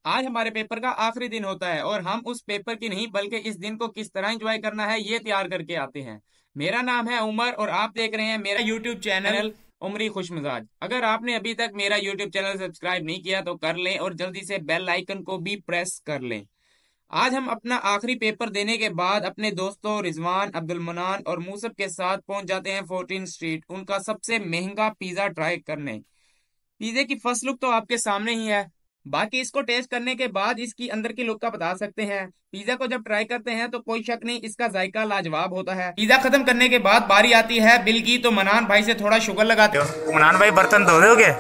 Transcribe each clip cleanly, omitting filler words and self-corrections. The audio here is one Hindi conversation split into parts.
आज हमारे पेपर का आखिरी दिन होता है और हम उस पेपर की नहीं बल्कि इस दिन को किस तरह एंजॉय करना है ये तैयार करके आते हैं। मेरा नाम है उमर और आप देख रहे हैं मेरा यूट्यूब चैनल उमरी खुशमिजाज। अगर आपने अभी तक मेरा यूट्यूब चैनल सब्सक्राइब नहीं किया तो कर लें और जल्दी से बेल आइकन को भी प्रेस कर लें। आज हम अपना आखिरी पेपर देने के बाद अपने दोस्तों रिजवान, अब्दुल मनान और मूसब के साथ पहुंच जाते हैं 14 स्ट्रीट उनका सबसे महंगा पिज्जा ट्राई करने। पिज्जे की फर्स्ट लुक तो आपके सामने ही है। बाकी इसको टेस्ट करने के बाद इसकी अंदर की लुक का बता सकते हैं। पिज्जा को जब ट्राई करते हैं तो कोई शक नहीं इसका जायका लाजवाब होता है। पिज्जा खत्म करने के बाद बारी आती है बिल की, तो मनान भाई से थोड़ा शुगर लगाते हो। मनान भाई बर्तन धो दोगे?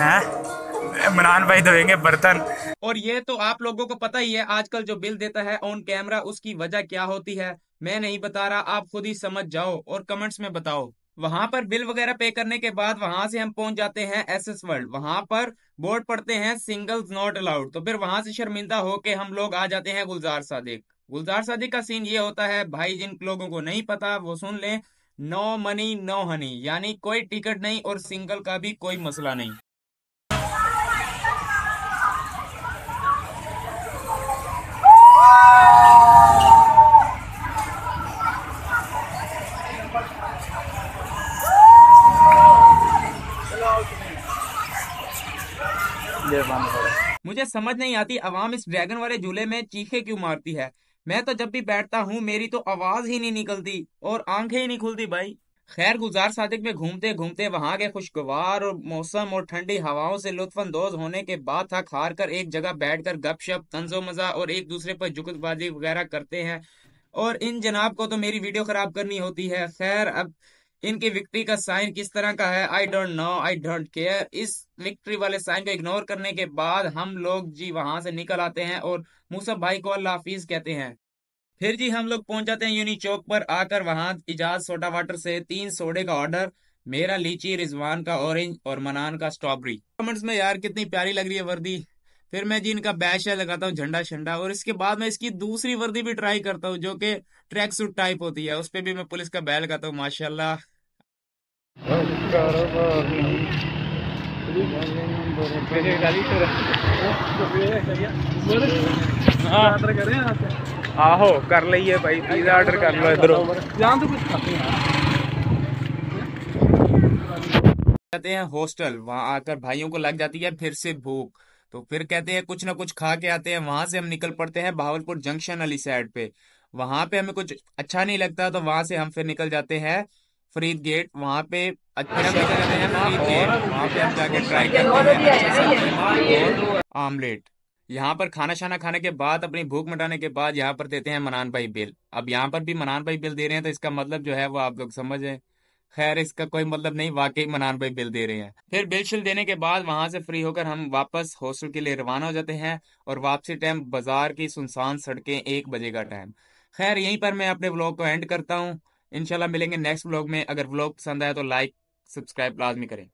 हैं? मनान भाई धोएंगे बर्तन। और ये तो आप लोगों को पता ही है आजकल जो बिल देता है ऑन कैमरा उसकी वजह क्या होती है। मैं नहीं बता रहा, आप खुद ही समझ जाओ और कमेंट्स में बताओ। वहां पर बिल वगैरह पे करने के बाद वहां से हम पहुंच जाते हैं एसएस वर्ल्ड। वहां पर बोर्ड पढ़ते हैं सिंगल्स नॉट अलाउड, तो फिर वहां से शर्मिंदा होके हम लोग आ जाते हैं गुलजार सादिक। गुलजार सादिक का सीन ये होता है भाई, जिन लोगों को नहीं पता वो सुन लें। नो मनी नो हनी, यानी कोई टिकट नहीं और सिंगल का भी कोई मसला नहीं। मुझे समझ नहीं आती अवाम इस ड्रैगन वाले झूले में चीखे क्यों मारती है। मैं तो जब भी बैठता हूँ मेरी तो आवाज ही नहीं निकलती और आंखें ही नहीं खुलती भाई। खैर गुलजार सादिक में घूमते घूमते वहां के खुशगवार और मौसम और ठंडी हवाओं से लुत्फानंदोज होने के बाद थक हार कर एक जगह बैठकर गपशप तंजो मजा और एक दूसरे पर जुगतबाजी वगैरह करते हैं। और इन जनाब को तो मेरी वीडियो खराब करनी होती है। खैर अब इनकी विक्ट्री का साइन किस तरह का है I don't know, I don't care. इस विक्ट्री वाले साइन को इग्नोर करने के बाद हम लोग जी वहां से निकल आते हैं और मूसफ भाई को अल्लाह हाफिज कहते हैं। फिर जी हम लोग पहुंच जाते हैं यूनी चौक पर। आकर वहां इजाज सोडा वाटर से 3 सोडे का ऑर्डर। मेरा लीची, रिजवान का ऑरेंज और मनान का स्ट्रॉबेरी। कमेंट्स में यार कितनी प्यारी लग रही है वर्दी। फिर मैं जी इनका बैच लगाता हूँ झंडा शंडा और इसके बाद मैं इसकी दूसरी वर्दी भी ट्राई करता हूँ जो कि ट्रैक सूट टाइप होती है। उस पर भी मैं पुलिस का बैच लगाता हूँ माशाल्लाह। आहो कर लीए भाई, पिज्जा ऑर्डर कर लो इधरों। जाते हैं हॉस्टल। वहां आकर भाइयों को लग जाती है फिर से भूख, तो फिर कहते हैं कुछ ना कुछ खा के आते हैं। वहां से हम निकल पड़ते हैं भावलपुर जंक्शन वाली साइड पे। वहां पे हमें कुछ अच्छा नहीं लगता तो वहां से हम फिर निकल जाते हैं फरीद गेट। वहां पे फिर हम निकल जाते हैं फरीद गेट। वहां पे हम जाके ट्राई करते हैं अच्छा सा कीमा और आमलेट। यहाँ पर खाना शाना खाने के बाद अपनी भूख मिटाने के बाद यहाँ पर देते हैं मनान भाई बिल। अब यहाँ पर भी मनान भाई बिल दे रहे हैं तो इसका मतलब जो है वो आप लोग समझ। खैर इसका कोई मतलब नहीं, वाकई मनान भाई बिल दे रहे हैं। फिर बिल शिल देने के बाद वहां से फ्री होकर हम वापस हॉस्टल के लिए रवाना हो जाते हैं। और वापसी टाइम बाजार की सुनसान सड़कें, 1 बजे का टाइम। खैर यहीं पर मैं अपने व्लॉग को एंड करता हूँ। इंशाल्लाह मिलेंगे नेक्स्ट व्लॉग में। अगर व्लॉग पसंद आया तो लाइक सब्सक्राइब लाजमी करें।